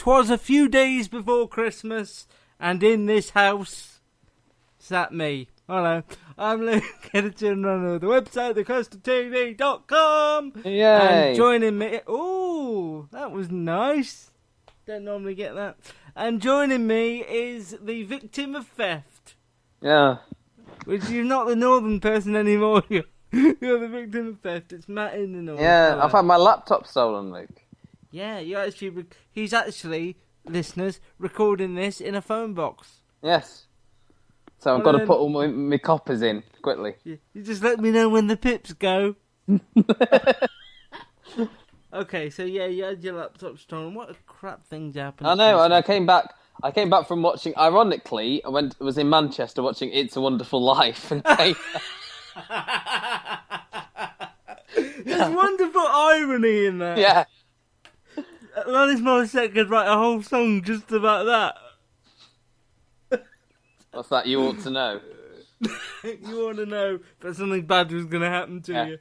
'Twas a few days before Christmas, and in this house sat me. Hello, I'm Luke, editor and runner of the website, thecoastertv.com. Yay! And joining me... Ooh, that was nice. Don't normally get that. And joining me is the victim of theft. Yeah. Which you're not the northern person anymore. You're the victim of theft. It's Matt in the north. Yeah, Hello. I've had my laptop stolen, Luke. Yeah, he's actually, listeners, recording this in a phone box. Yes. So I've got to put all my coppers in quickly. You just let me know when the pips go. Okay, so yeah, you had your laptop stolen. What a crap thing's happened. I know, and I came back from watching, ironically, was in Manchester watching It's a Wonderful Life, and came... There's wonderful irony in that. Yeah. Alanis Morissette could write a whole song just about that. What's that you ought to know? You want to know that something bad was going to happen to you.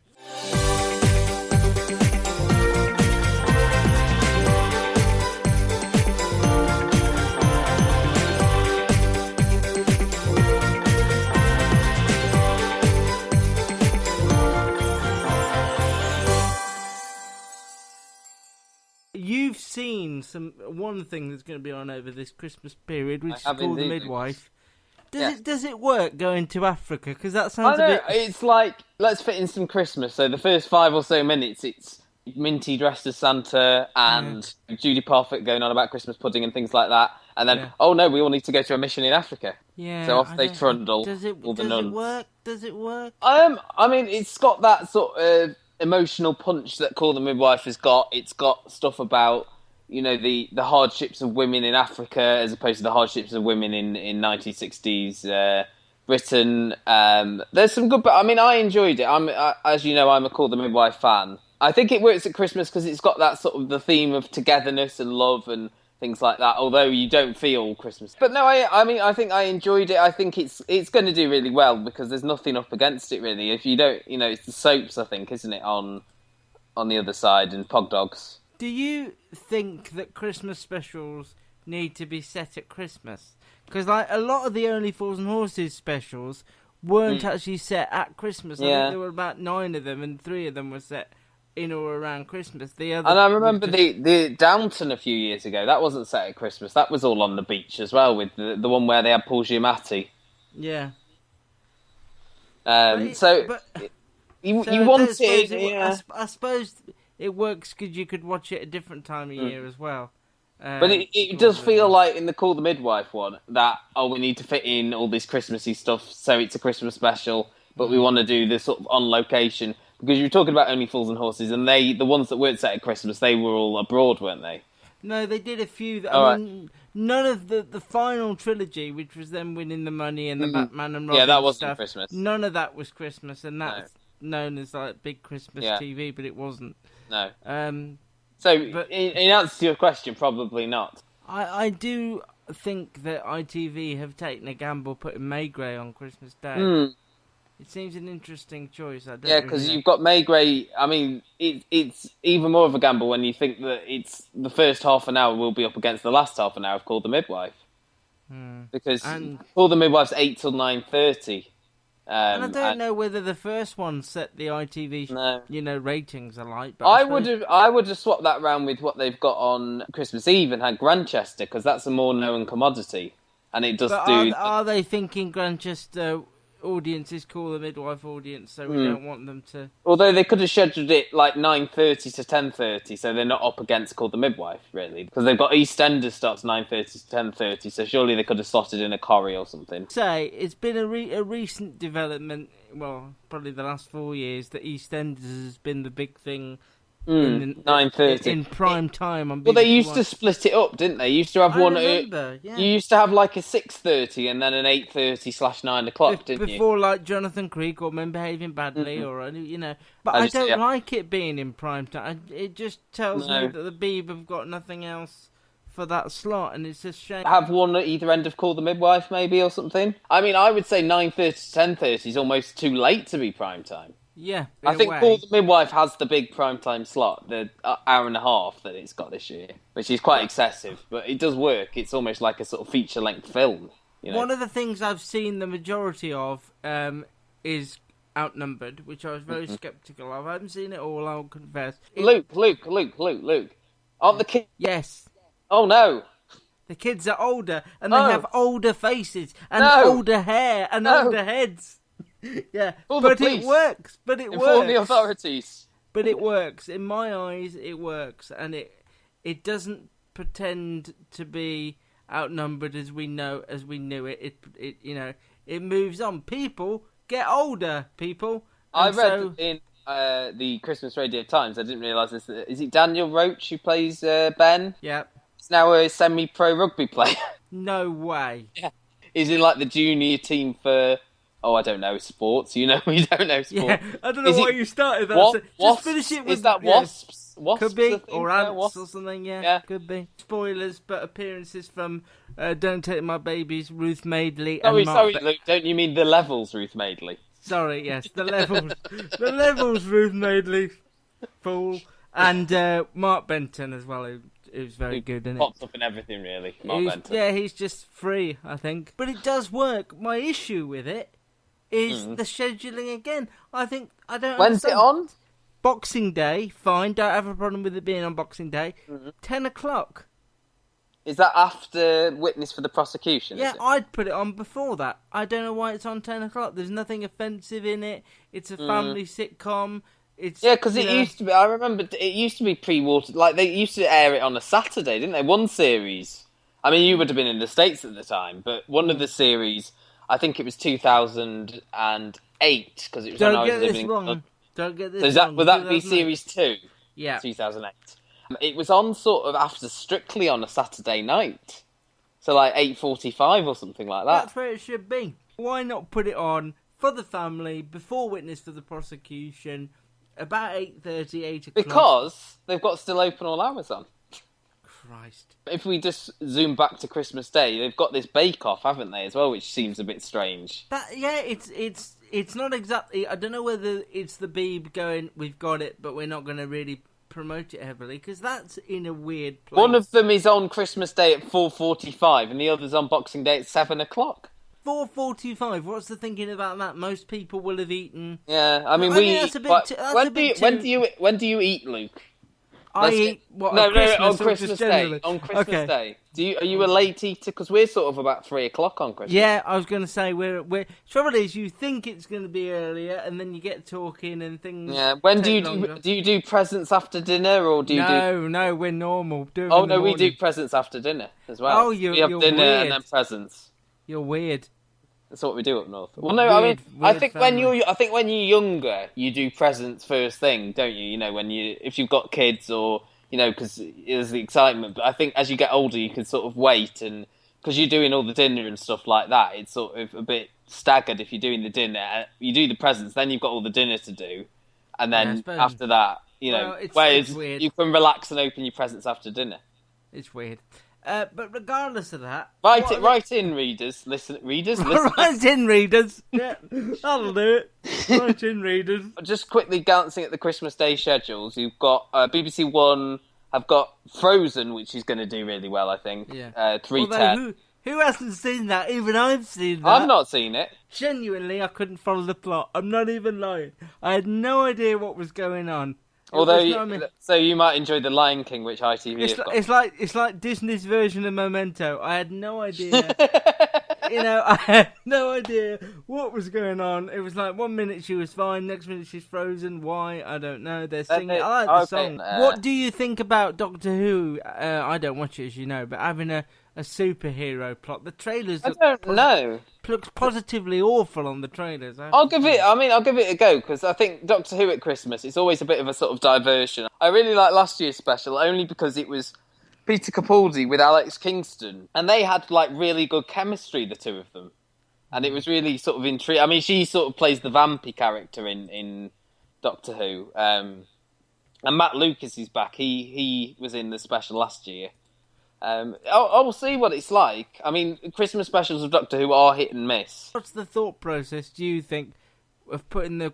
You've seen one thing that's going to be on over this Christmas period, which is called The Midwife. Does it work going to Africa? Because that sounds a bit... It's like, let's fit in some Christmas. So the first 5 or so minutes, it's Minty dressed as Santa and Judy Parfitt going on about Christmas pudding and things like that. And then, oh no, we all need to go to a mission in Africa. Yeah. So off they trundle, all the nuns. Does it work? I mean, it's got that sort of emotional punch that Call the Midwife has got. It's got stuff about, you know, the hardships of women in Africa as opposed to the hardships of women in 1960s Britain. There's some good, but I mean, I enjoyed it. As you know, I'm a Call the Midwife fan. I think it works at Christmas because it's got that sort of the theme of togetherness and love and things like that, although you don't feel Christmas. But no, I mean, I think I enjoyed it. I think it's going to do really well because there's nothing up against it, really. If you don't, you know, it's the soaps, I think, isn't it, on the other side, and Pog Dogs. Do you think that Christmas specials need to be set at Christmas? Because like a lot of the Only Fools and Horses specials weren't actually set at Christmas. I think there were about 9 of them, and 3 of them were set in or around Christmas. And I remember the Downton a few years ago. That wasn't set at Christmas. That was all on the beach as well, with the one where they had Paul Giamatti. Yeah. You want it. I suppose it works because you could watch it a different time of year as well. But it does feel like in the Call the Midwife one that, we need to fit in all this Christmassy stuff, so it's a Christmas special, but we want to do this sort of on location. Because you were talking about Only Fools and Horses, and the ones that weren't set at Christmas, they were all abroad, weren't they? No, they did a few. None of the final trilogy, which was them winning the money and the Batman and Robin that wasn't stuff, Christmas. None of that was Christmas, and that's known as like big Christmas TV, but it wasn't. No. In answer to your question, probably not. I do think that ITV have taken a gamble putting Maigret on Christmas Day. It seems an interesting choice. Because you've got Maigret. I mean, it's even more of a gamble when you think that it's the first half an hour will be up against the last half an hour of Call the Midwife. Because Call the Midwife's 8 till 9:30. And I don't know whether the first one set the ITV, ratings alike. But I would have swapped that round with what they've got on Christmas Eve and had Grantchester, because that's a more known commodity, and it does Are they thinking Grantchester audiences Call the Midwife audience, so we don't want them to... Although they could have scheduled it like 9:30 to 10:30, so they're not up against Call the Midwife, really. Because they've got EastEnders starts 9:30 to 10:30, so surely they could have slotted in a Corrie or something. It's been a recent development, well, probably the last 4 years, that EastEnders has been the big thing 9:30 in prime time on BBC. Well, they used to split it up, didn't they? You used to have one. Remember, yeah. You used to have like a 6:30 and then an 8:30/9 o'clock, didn't you? Before, like Jonathan Creek or Men Behaving Badly, or But I don't like it being in prime time. It just tells me that the Beeb have got nothing else for that slot, and it's a shame. Have one at either end of Call the Midwife, maybe, or something. I mean, I would say 9:30 to 10:30 is almost too late to be prime time. Yeah, I think Call the Midwife has the big primetime slot, the hour and a half that it's got this year, which is quite excessive, but it does work. It's almost like a sort of feature-length film. You know? One of the things I've seen the majority of is Outnumbered, which I was very sceptical of. I haven't seen it all, I'll confess. Luke. Aren't the kids... Yes. Oh, no. The kids are older, and they have older faces, and older hair, and older heads. Yeah, but it works. Inform the authorities. But it works. In my eyes, it works, and it doesn't pretend to be outnumbered as we knew it. It moves on. People get older. I read in the Christmas Radio Times. I didn't realise this. Is it Daniel Roach who plays Ben? Yeah. He's now a semi-pro rugby player. No way. Yeah. He's in like the junior team for. Oh, I don't know sports. You don't know sports. Yeah, I don't know why you started that. Just finish it with... Is that Wasps? Wasps could be, or Ants or something, yeah. Could be. Spoilers, but appearances from Don't Take My Babies, Ruth Madeley and Mark... Sorry, Luke, don't you mean The Levels, Ruth Madeley? Sorry, yes, The Levels. The Levels, Ruth Madeley. Fool. And Mark Benton as well, who's very good in it. Pops up in everything, really, Mark Benton. Yeah, he's just free, I think. But it does work. My issue with it is the scheduling again. I don't When's understand. it on? Boxing Day, fine. Don't have a problem with it being on Boxing Day. 10 o'clock. Is that after Witness for the Prosecution? Yeah, I'd put it on before that. I don't know why it's on 10 o'clock. There's nothing offensive in it. It's a family sitcom. Because it used to be. I remember it used to be pre-watered. Like they used to air it on a Saturday, didn't they? One series. I mean, you would have been in the States at the time, but one of the series. I think it was 2008 because it was when I was living in London. Don't get this wrong. Would that be series 2? Yeah. 2008. It was on sort of after Strictly on a Saturday night. So like 8:45 or something like that. That's where it should be. Why not put it on for the family before Witness for the Prosecution about 8:30, 8 o'clock? Because they've got still open all hours on. Christ. If we just zoom back to Christmas Day, they've got this bake-off, haven't they, as well, which seems a bit strange. It's not exactly... I don't know whether it's the Beeb going, we've got it, but we're not going to really promote it heavily, because that's in a weird place. One of them is on Christmas Day at 4:45, and the other's on Boxing Day at 7 o'clock. 4:45. What's the thinking about that? Most people will have eaten. Yeah, I mean, when do you eat, Luke? I eat on Christmas Day. On Christmas Day, are you a late eater? Because we're sort of about 3 o'clock on Christmas. Yeah, I was going to say we're. Trouble is, you think it's going to be earlier, and then you get talking and things. Yeah, when do you do presents after dinner, or do you do? No, we're normal. We do presents after dinner as well. Oh, we have dinner weird. And then presents. You're weird. That's what we do up north. Well, no, I think when you're younger, you do presents first thing, don't you? You know, if you've got kids or because there's the excitement. But I think as you get older, you can sort of wait, and because you're doing all the dinner and stuff like that, it's sort of a bit staggered. If you're doing the dinner, you do the presents, then you've got all the dinner to do, and then after that, whereas you can relax and open your presents after dinner. It's weird. But regardless of that... Write in, readers. Readers. Write in, readers. Yeah, that'll do it. Write in, readers. Just quickly glancing at the Christmas Day schedules, you've got BBC One have got Frozen, which is going to do really well, I think. Yeah. 3:10. Who hasn't seen that? Even I've seen that. I've not seen it. Genuinely, I couldn't follow the plot. I'm not even lying. I had no idea what was going on. So you might enjoy The Lion King, which ITV have got. It's like Disney's version of Memento. I had no idea. I had no idea what was going on. It was like 1 minute she was fine, next minute she's frozen. Why? I don't know. They're singing. I like the song. What do you think about Doctor Who? I don't watch it, as you know, but having a superhero plot. The trailers looks positively awful on the trailers. I'll give it a go, because I think Doctor Who at Christmas, it's always a bit of a sort of diversion. I really like last year's special, only because it was Peter Capaldi with Alex Kingston, and they had like really good chemistry, the two of them, and it was really sort of intriguing. I mean, she sort of plays the vampy character in Doctor Who, and Matt Lucas is back. He was in the special last year. I'll see what it's like. I mean, Christmas specials of Doctor Who are hit and miss. What's the thought process, do you think, of putting the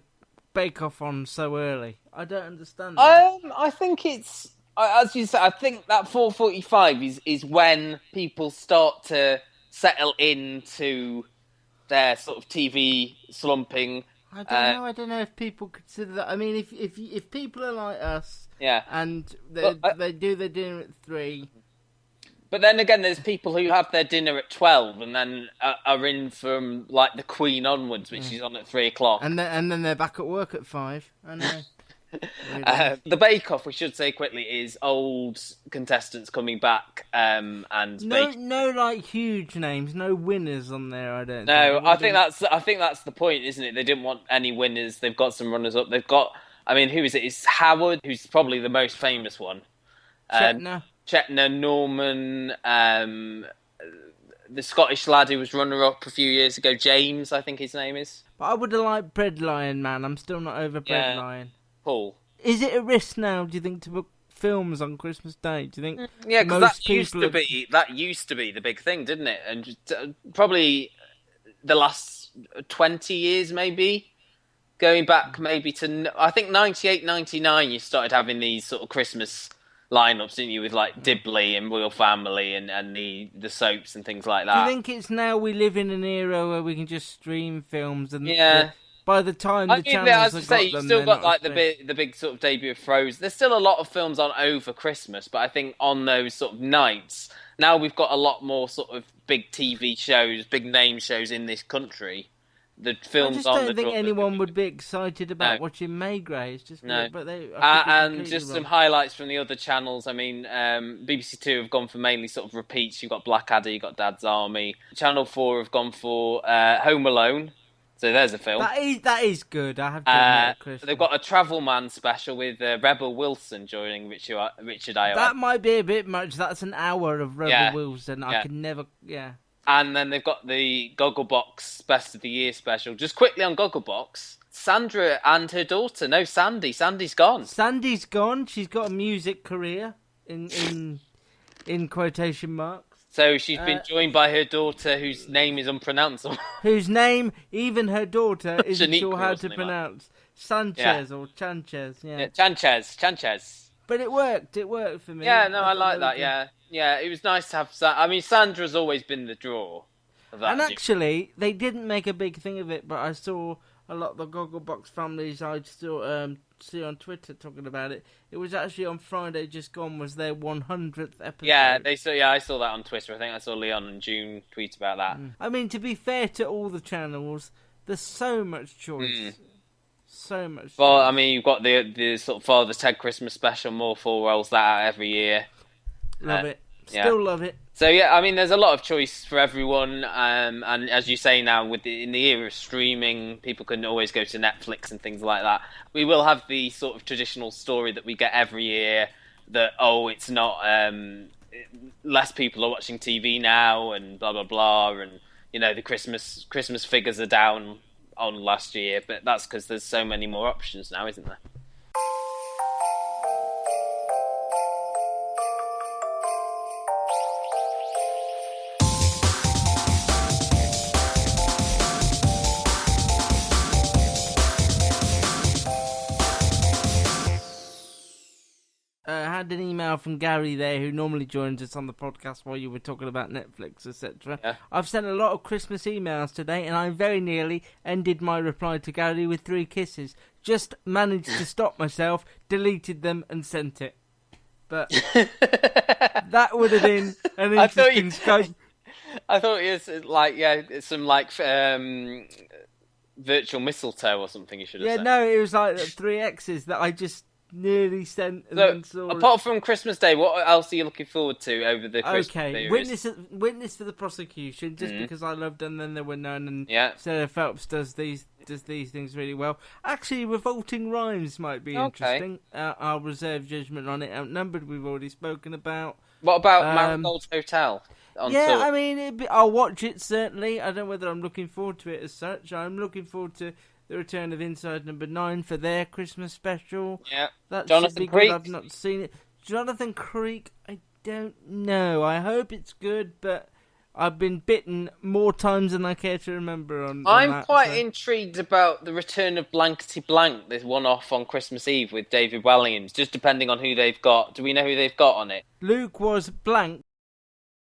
Bake Off on so early? I don't understand that. I think it's, as you said, I think that 4:45 is when people start to settle into their sort of TV slumping. I don't know if people consider that. I mean, if people are like us, and they do their dinner at 3. But then again, there's people who have their dinner at 12 and then are in from like the Queen onwards, which is on at 3:00, and then they're back at work at 5. I know. The Bake Off, we should say quickly, is old contestants coming back, and no like huge names, no winners on there. I don't. No, I think that's the point, isn't it? They didn't want any winners. They've got some runners up. They've got, I mean, who is it? It's Howard, who's probably the most famous one. Chetna, Norman, the Scottish lad who was runner-up a few years ago, James, I think his name is. But I would have liked Bread Lion, man. I'm still not over Bread Lion. Paul. Is it a risk now, do you think, to book films on Christmas Day? Do you think? Yeah, because that used to be the big thing, didn't it? And just, probably the last 20 years, maybe. Going back maybe to, I think 98, 99, you started having these sort of Christmas lineups, didn't you, with like Dibley and Royal Family and the soaps and things like that. Do you think it's now we live in an era where we can just stream films and by the time the channels as I have say, got you've them, still got like the big sort of debut of Frozen. There's still a lot of films on over Christmas, but I think on those sort of nights now we've got a lot more sort of big TV shows, big name shows in this country. The films I just don't think anyone would be excited about watching Maigret. It's just but and just some highlights from the other channels. I mean, BBC Two have gone for mainly sort of repeats. You've got Blackadder, you've got Dad's Army. Channel 4 have gone for Home Alone. So there's a film. That is good. I have to admit, Chris. They've got a Travel Man special with Rebel Wilson joining Richard Ayoade. That might be a bit much. That's an hour of Rebel Wilson. I could never. And then they've got the Gogglebox Best of the Year special. Just quickly on Gogglebox, Sandra and her daughter. No, Sandy. Sandy's gone. Sandy's gone. She's got a music career in quotation marks. So she's been joined by her daughter, whose name is unpronounceable. Whose name, even her daughter, isn't sure how to pronounce. Sanchez or Chanchez. Yeah, Chanchez. But it worked. It worked for me. Yeah, no, I like that. Yeah, it was nice to have. I mean, Sandra's always been the draw of that. And actually, they didn't make a big thing of it, but I saw a lot of the Gogglebox families I still see on Twitter talking about it. It was actually on Friday just gone was their 100th episode. Yeah, I saw that on Twitter. I think I saw Leon and June tweet about that. I mean, to be fair to all the channels, there's so much choice. So much. Well, I mean, you've got the sort of Father's Ted Christmas special. More Full rolls that out every year. Love it. Still love it. So yeah, I mean, there's a lot of choice for everyone, and as you say now, in the era of streaming, people can always go to Netflix and things like that. We will have the sort of traditional story that we get every year that it's not less people are watching TV now, and blah blah blah, and the Christmas figures are down on last year, but that's because there's so many more options now, isn't there? Had an email from Gary there, who normally joins us on the podcast while you were talking about Netflix, etc. Yeah. I've sent a lot of Christmas emails today, and I very nearly ended my reply to Gary with 3 kisses. Just managed to stop myself, deleted them, and sent it. But that would have been an interesting scope. I thought it was like some like virtual mistletoe or something. You should have said. No, it was like 3 X's that I just nearly sent and then saw. Apart from Christmas Day, what else are you looking forward to over the Christmas period? Witness for the prosecution, just because I loved And Then There Were None, and Sarah Phelps does these things really well. Actually, Revolting Rhymes might be interesting. I'll reserve judgment on it. Outnumbered, we've already spoken about. What about Marigold Hotel? I mean, I'll watch it, certainly. I don't know whether I'm looking forward to it as such. I'm looking forward to the return of Inside Number 9 for their Christmas special. Yeah. That Jonathan should be Creek. good. I've not seen it. Jonathan Creek, I don't know. I hope it's good, but I've been bitten more times than I care to remember on I'm that, quite intrigued about the return of Blankety Blank, this one-off on Christmas Eve with David Walliams, just depending on who they've got. Do we know who they've got on it? Luke was blank